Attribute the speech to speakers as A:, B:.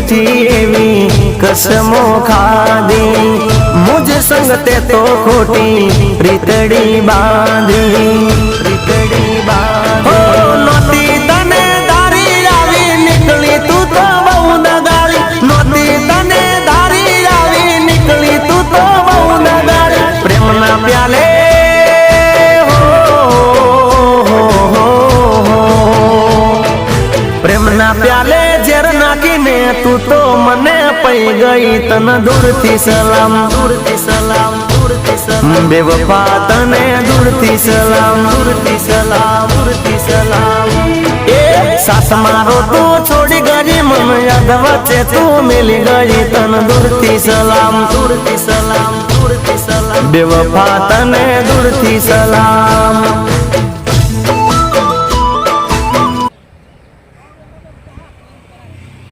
A: झूठी एवी कसमो खादी मुझ संग ते तो खोटी प्रीतड़ी बांधी हो नोती तने धारी आवी निकली तू तो बहु नगाड़ी नोती तने धारी आवी निकली तू तो बहु नगाड़ी प्रेम ना प्याले प्रेम ना प्याले जेर नाखीने तू तो मने पई गई तन दूर थी सलाम बेवफा तने दूर थी सलाम ए सास मारो तू छोड़ी गई मन याद वच्चे तू मिली गई तन दूर थी सलाम बेवफा तने दूर थी सलाम।